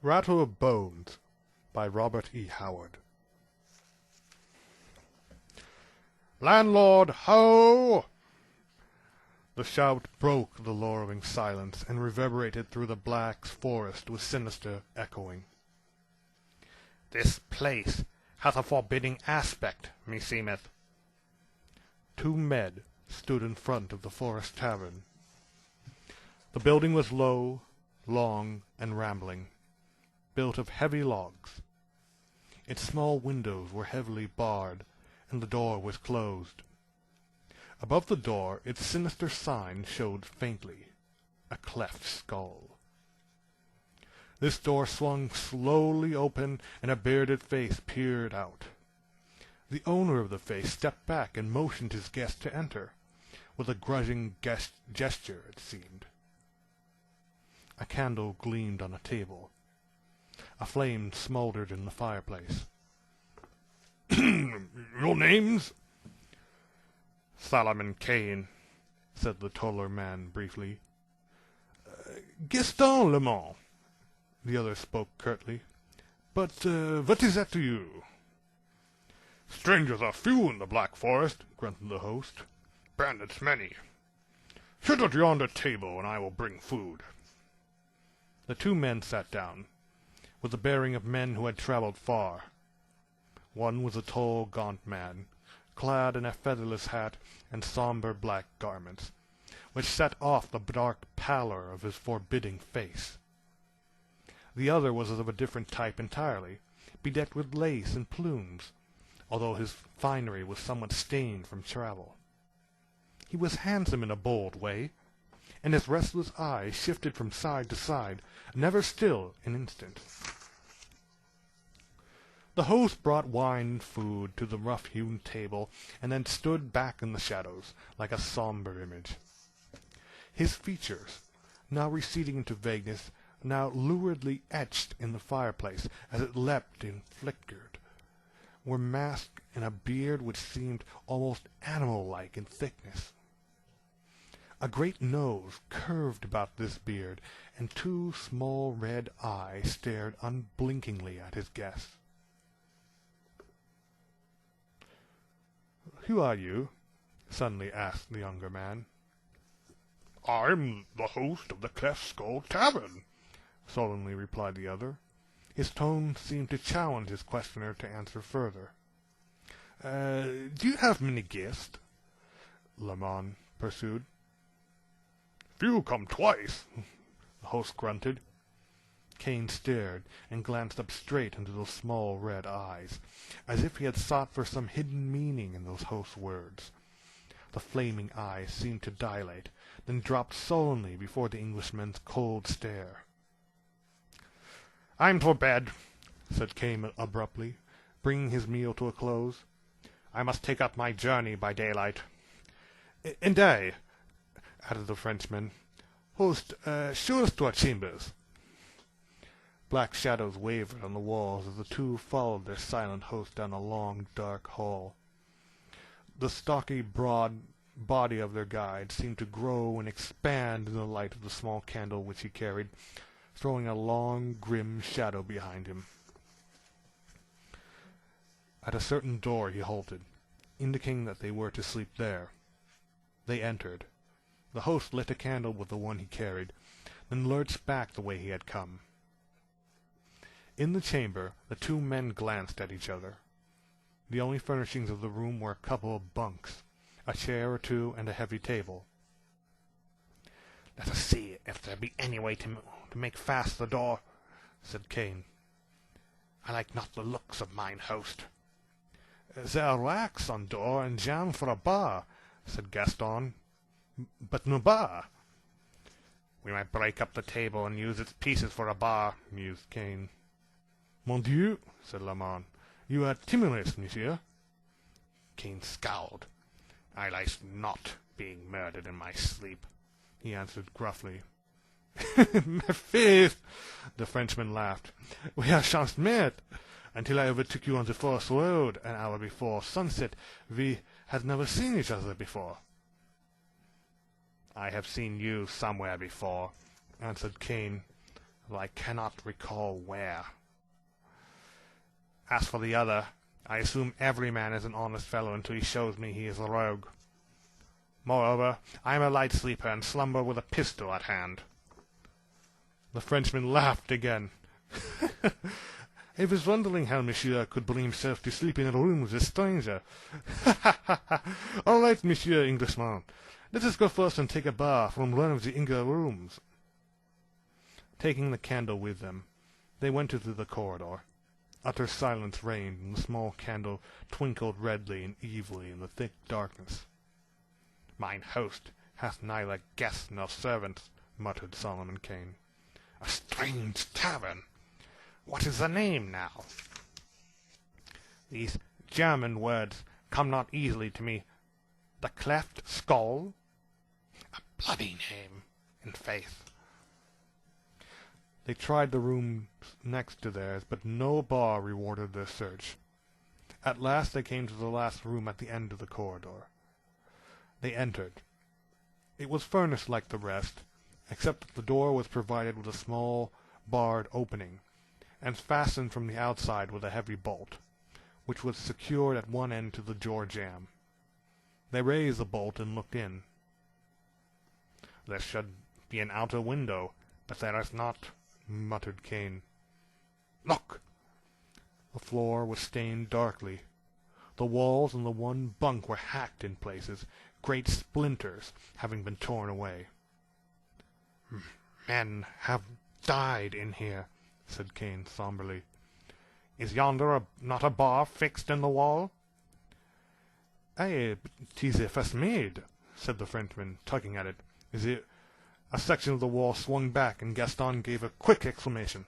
Rattle of Bones by Robert E. Howard. Landlord, ho! The shout broke the lowering silence and reverberated through the black forest with sinister echoing. This place hath a forbidding aspect, meseemeth. Two men stood in front of the forest tavern. The building was low, long, and rambling, built of heavy logs. Its small windows were heavily barred, and the door was closed. Above the door its sinister sign showed faintly, a cleft skull. This door swung slowly open, and a bearded face peered out. The owner of the face stepped back and motioned his guest to enter, with a grudging gesture, it seemed. A candle gleamed on a table. A flame smoldered in the fireplace. Your names? Solomon Kane, said the taller man briefly. Gaston Lemon. The other spoke curtly. But what is that to you? Strangers are few in the Black Forest, grunted the host. Bandits many. Sit at yonder table, and I will bring food. The two men sat down, with the bearing of men who had traveled far. One was a tall, gaunt man, clad in a featherless hat and somber black garments, which set off the dark pallor of his forbidding face. The other was of a different type entirely, bedecked with lace and plumes, although his finery was somewhat stained from travel. He was handsome in a bold way, and his restless eyes shifted from side to side, never still an instant. The host brought wine and food to the rough-hewn table, and then stood back in the shadows, like a somber image. His features, now receding into vagueness, now luridly etched in the fireplace as it leapt and flickered, were masked in a beard which seemed almost animal-like in thickness. A great nose curved about this beard, and two small red eyes stared unblinkingly at his guest. "Who are you?" suddenly asked the younger man. "I'm the host of the Cleft Skull Tavern," sullenly replied the other. His tone seemed to challenge his questioner to answer further. "Do you have many guests?" Lemon pursued. "Few come twice," the host grunted. Kane stared and glanced up straight into those small red eyes, as if he had sought for some hidden meaning in those host's words. The flaming eyes seemed to dilate, then dropped sullenly before the Englishman's cold stare. "I'm for bed," said Kane abruptly, bringing his meal to a close. "I must take up my journey by daylight." "And I," added the Frenchman. "Host, show us to our chambers." Black shadows wavered on the walls as the two followed their silent host down a long, dark hall. The stocky, broad body of their guide seemed to grow and expand in the light of the small candle which he carried, throwing a long, grim shadow behind him. At a certain door he halted, indicating that they were to sleep there. They entered. The host lit a candle with the one he carried, then lurched back the way he had come. In the chamber the two men glanced at each other. The only furnishings of the room were a couple of bunks, a chair or two, and a heavy table. "Let us see if there be any way to make fast the door," said Kane. "I like not the looks of mine host." "There are racks on door and jam for a bar," said Gaston. "But no bar." "We might break up the table and use its pieces for a bar," mused Kane. "Mon Dieu," said Lamont, "you are timorous, monsieur." Kane scowled. "I like not being murdered in my sleep," he answered gruffly. "My faith," the Frenchman laughed, "we are chance met. Until I overtook you on the forest road an hour before sunset, we had never seen each other before." "I have seen you somewhere before," answered Kane, though I cannot recall where. As for the other, I assume every man is an honest fellow until he shows me he is a rogue. Moreover, I am a light sleeper and slumber with a pistol at hand." The Frenchman laughed again. "I was wondering how monsieur could bring himself to sleep in a room with a stranger. All right, monsieur Englishman. Let us go first and take a bath from one of the inner rooms." Taking the candle with them, they went into the corridor. Utter silence reigned, and the small candle twinkled redly and evilly in the thick darkness. "Mine host hath neither guests nor servants," muttered Solomon Kane. "A strange tavern! What is the name, now?" "These German words come not easily to me. The Cleft Skull? A bloody name, in faith." They tried the rooms next to theirs, but no bar rewarded their search. At last they came to the last room at the end of the corridor. They entered. It was furnished like the rest, except that the door was provided with a small barred opening, and fastened from the outside with a heavy bolt, which was secured at one end to the door jamb. They raised the bolt and looked in. "There should be an outer window, but there is not," muttered Kane. "Look!" The floor was stained darkly. The walls and the one bunk were hacked in places, great splinters having been torn away. "Men have died in here," said Kane somberly. "Is yonder not a bar fixed in the wall?" "Aye, 'tis a fast made," said the Frenchman, tugging at it. A section of the wall swung back, and Gaston gave a quick exclamation.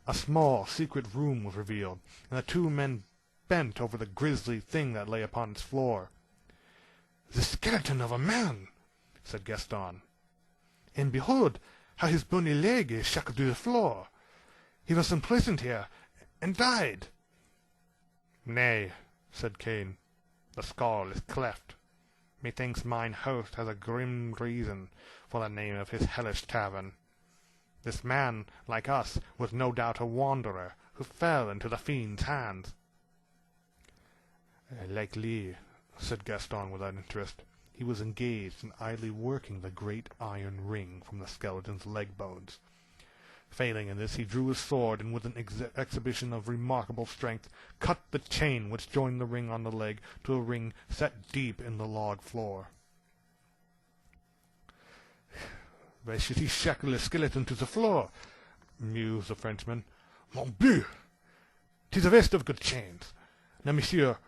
A small, secret room was revealed, and the two men bent over the grisly thing that lay upon its floor. "The skeleton of a man," said Gaston. "and behold how his bony leg is shackled to the floor. He was imprisoned here, and died." "Nay," said Kane, "the skull is cleft. Methinks mine host has a grim reason for the name of his hellish tavern. This man, like us, was no doubt a wanderer who fell into the fiend's hands." "Likely," said Gaston without interest. He was engaged in idly working the great iron ring from the skeleton's leg bones. Failing in this, he drew his sword, and with an exhibition of remarkable strength, cut the chain which joined the ring on the leg to a ring set deep in the log floor. "Why should he shackle a skeleton to the floor?" mused the Frenchman. "Mon Dieu! 'Tis the best of good chains. Now, monsieur,"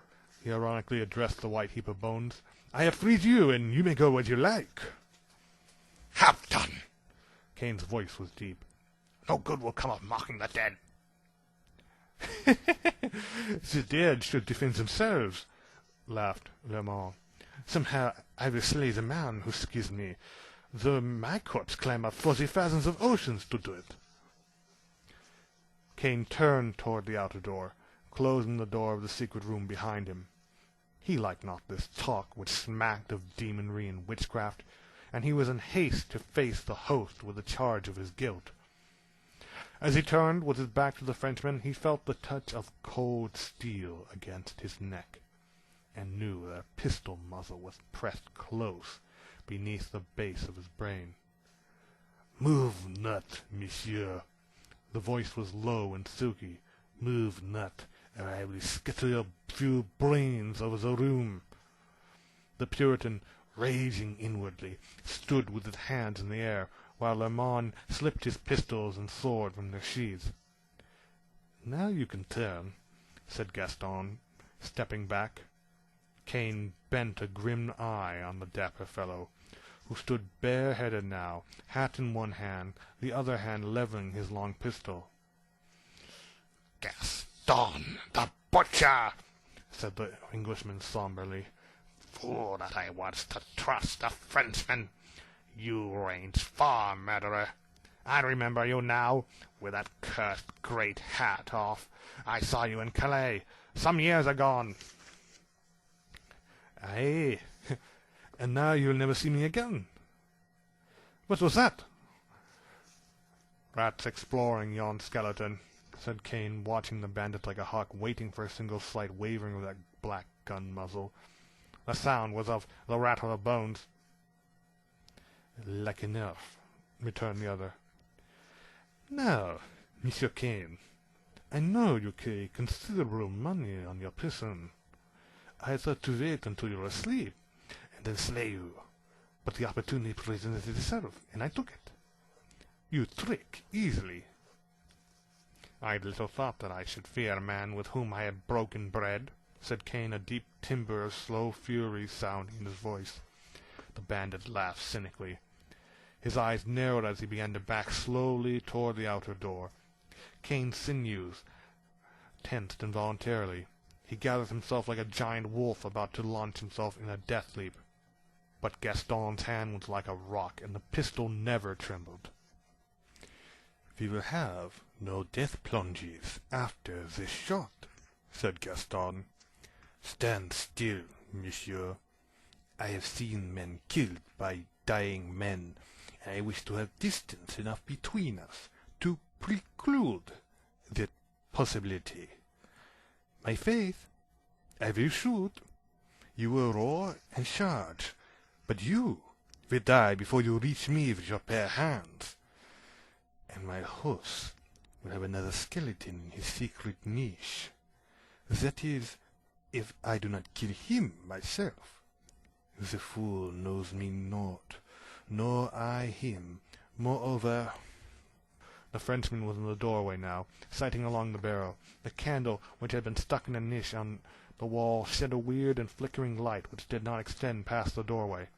he ironically addressed the white heap of bones, "I have freed you, and you may go where you like." "Have done!" Kane's voice was deep. "No good will come of mocking the dead." "The dead should defend themselves," laughed Le Mans. "Somehow I will slay the man who kills me, though my corpse climb up 40 fathoms of oceans to do it." Kane turned toward the outer door, closing the door of the secret room behind him. He liked not this talk which smacked of demonry and witchcraft, and he was in haste to face the host with the charge of his guilt. As he turned with his back to the Frenchman, he felt the touch of cold steel against his neck, and knew that a pistol muzzle was pressed close beneath the base of his brain. "Move not, monsieur." The voice was low and silky. "Move not, or I will scatter your few brains over the room." The Puritan, raging inwardly, stood with his hands in the air, while Le Mans slipped his pistols and sword from their sheaths. "Now you can turn," said Gaston, stepping back. Kane bent a grim eye on the dapper fellow, who stood bareheaded now, hat in one hand, the other hand leveling his long pistol. "Gaston, the butcher!" said the Englishman somberly. "Fool that I was to trust a Frenchman! You range far, murderer! I remember you now, with that cursed great hat off. I saw you in Calais, some years agone." "Aye, and now you'll never see me again. What was that?" Rat's exploring yon skeleton, said Kane, watching the bandit like a hawk, waiting for a single slight wavering of that black gun muzzle. The sound was of the rattle of bones. Like enough, returned the other. Now, Monsieur Kane, I know you carry considerable money on your person. I thought to wait until you were asleep, and then slay you. But the opportunity presented itself, and I took it. You trick easily. I little thought that I should fear a man with whom I had broken bread, said Kane, a deep timbre of slow fury sounding in his voice. The bandit laughed cynically. His eyes narrowed as he began to back slowly toward the outer door. Kane's sinews tensed involuntarily. He gathered himself like a giant wolf about to launch himself in a death leap. But Gaston's hand was like a rock, and the pistol never trembled. We will have no death plunges after this shot, said Gaston. Stand still, monsieur. I have seen men killed by dying men, and I wish to have distance enough between us to preclude that possibility. My faith, I will shoot. You will roar and charge, but you will die before you reach me with your bare hands. And my host will have another skeleton in his secret niche. That is, if I do not kill him myself. The fool knows me not, nor I him. Moreover, the Frenchman was in the doorway now, sighting along the barrel. The candle, which had been stuck in a niche on the wall, shed a weird and flickering light which did not extend past the doorway.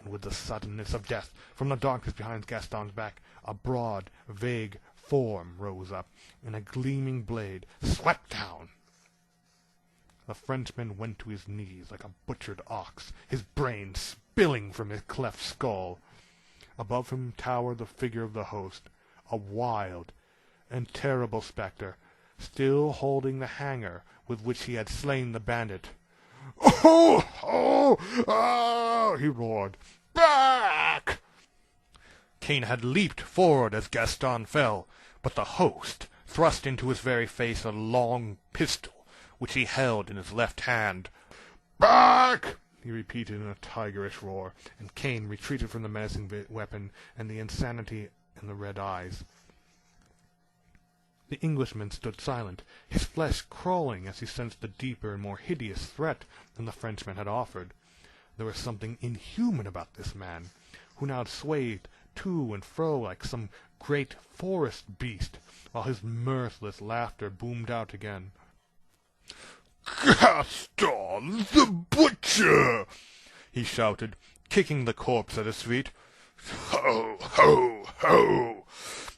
And with the suddenness of death, from the darkness behind Gaston's back, a broad, vague form rose up, and a gleaming blade swept down. The Frenchman went to his knees like a butchered ox, his brains spilling from his cleft skull. Above him towered the figure of the host, a wild and terrible spectre, still holding the hanger with which he had slain the bandit. "Oh! Oh! Oh!" he roared. "Back!" Kane had leaped forward as Gaston fell, but the host thrust into his very face a long pistol, which he held in his left hand. "Back!" he repeated in a tigerish roar, and Kane retreated from the menacing weapon and the insanity in the red eyes. The Englishman stood silent, his flesh crawling as he sensed the deeper and more hideous threat than the Frenchman had offered. There was something inhuman about this man, who now swayed to and fro like some great forest beast, while his mirthless laughter boomed out again. "Gaston the butcher!" he shouted, kicking the corpse at his feet. "Ho, ho, ho!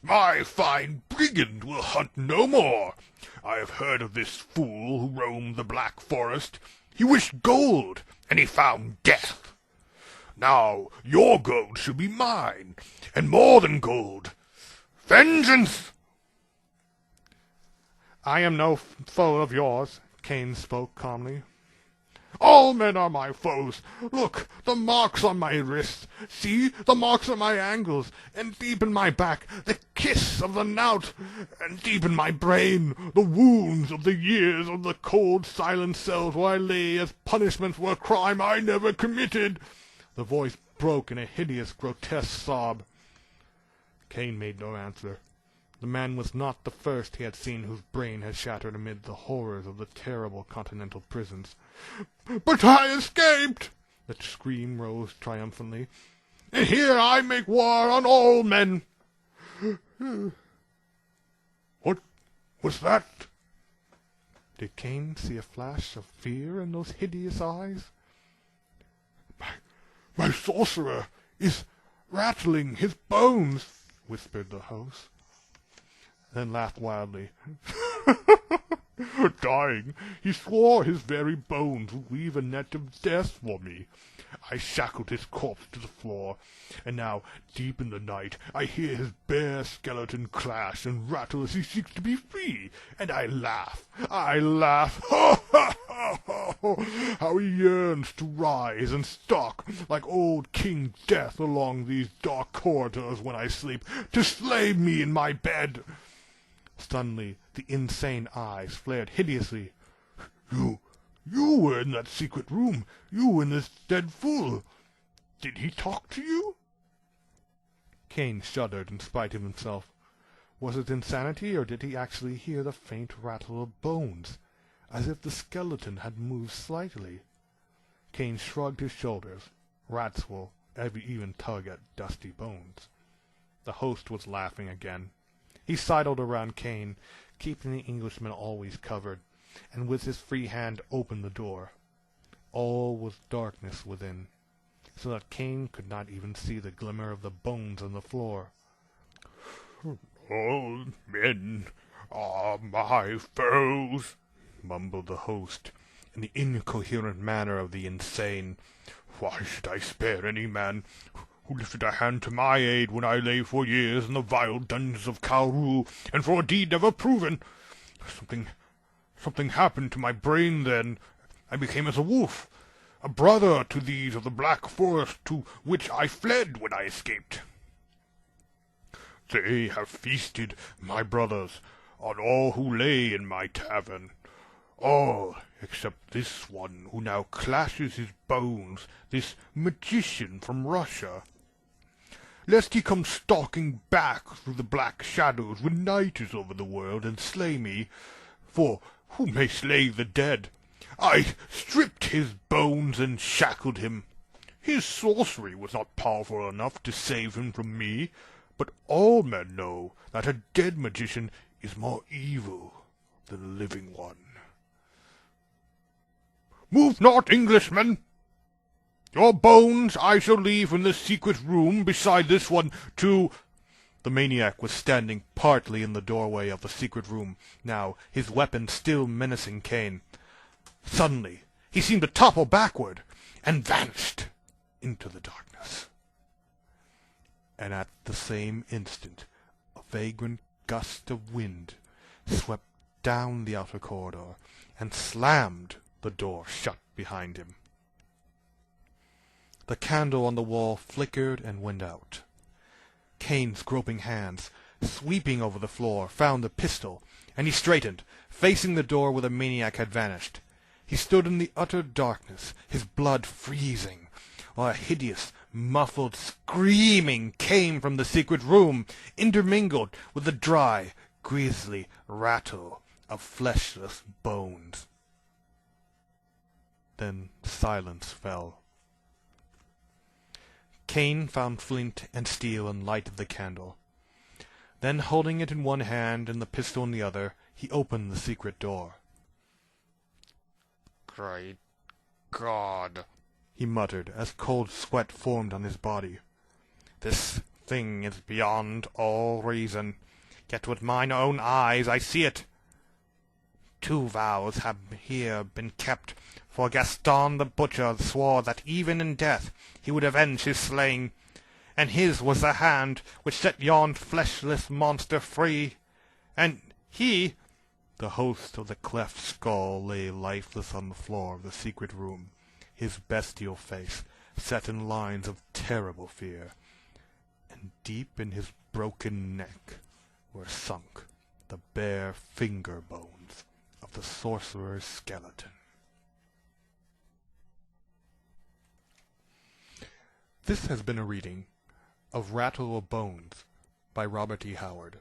My fine brigand will hunt no more. I have heard of this fool who roamed the Black Forest. He wished gold, and he found death. Now your gold shall be mine, and more than gold. Vengeance!" "I am no foe of yours," Kane spoke calmly. "All men are my foes. Look, the marks on my wrists. See, the marks on my ankles, and deep in my back, the kiss of the knout, and deep in my brain, the wounds of the years of the cold, silent cells where I lay as punishment for a crime I never committed." The voice broke in a hideous, grotesque sob. Kane made no answer. The man was not the first he had seen whose brain had shattered amid the horrors of the terrible continental prisons. "But I escaped!" The scream rose triumphantly. "And here I make war on all men!" What was that? Did Kane see a flash of fear in those hideous eyes? My sorcerer is rattling his bones," whispered the host, then laughed wildly. Dying, he swore his very bones would weave a net of death for me. I shackled his corpse to the floor, and now, deep in the night, I hear his bare skeleton clash and rattle as he seeks to be free, and I laugh. Ha ha ha ha! How he yearns to rise and stalk like old King Death along these dark corridors when I sleep, to slay me in my bed. Suddenly, the insane eyes flared hideously. You were in that secret room. You and this dead fool. Did he talk to you? Kane shuddered in spite of himself. Was it insanity, or did he actually hear the faint rattle of bones, as if the skeleton had moved slightly? Kane shrugged his shoulders. Rats will even tug at dusty bones. The host was laughing again. He sidled around Kane, keeping the Englishman always covered, and with his free hand opened the door. All was darkness within, so that Kane could not even see the glimmer of the bones on the floor. "All men are my foes," mumbled the host, in the incoherent manner of the insane. "Why should I spare any man who lifted a hand to my aid when I lay for years in the vile dungeons of Kauru, and for a deed never proven? Something happened to my brain then. I became as a wolf, a brother to these of the Black Forest, to which I fled when I escaped. They have feasted, my brothers, on all who lay in my tavern. All except this one who now clashes his bones, this magician from Russia. Lest he come stalking back through the black shadows when night is over the world and slay me, for who may slay the dead? I stripped his bones and shackled him. His sorcery was not powerful enough to save him from me, but all men know that a dead magician is more evil than a living one. Move not, Englishmen! Your bones I shall leave in the secret room beside this one to—" The maniac was standing partly in the doorway of the secret room, now, his weapon still menacing Kane. Suddenly, he seemed to topple backward, and vanished into the darkness. And at the same instant, a vagrant gust of wind swept down the outer corridor, and slammed the door shut behind him. The candle on the wall flickered and went out. Kane's groping hands, sweeping over the floor, found the pistol, and he straightened, facing the door where the maniac had vanished. He stood in the utter darkness, his blood freezing, while a hideous, muffled screaming came from the secret room, intermingled with the dry, grisly rattle of fleshless bones. Then silence fell. Kane found flint and steel and lighted the candle. Then, holding it in one hand and the pistol in the other, he opened the secret door. "Great God," he muttered, as cold sweat formed on his body. "This thing is beyond all reason, yet with mine own eyes I see it. 2 vows have here been kept, for Gaston the butcher swore that even in death he would avenge his slaying, and his was the hand which set yon fleshless monster free, and he—" The host of the cleft skull lay lifeless on the floor of the secret room, his bestial face set in lines of terrible fear, and deep in his broken neck were sunk the bare finger bones of the sorcerer's skeleton. This has been a reading of Rattle of Bones by Robert E. Howard.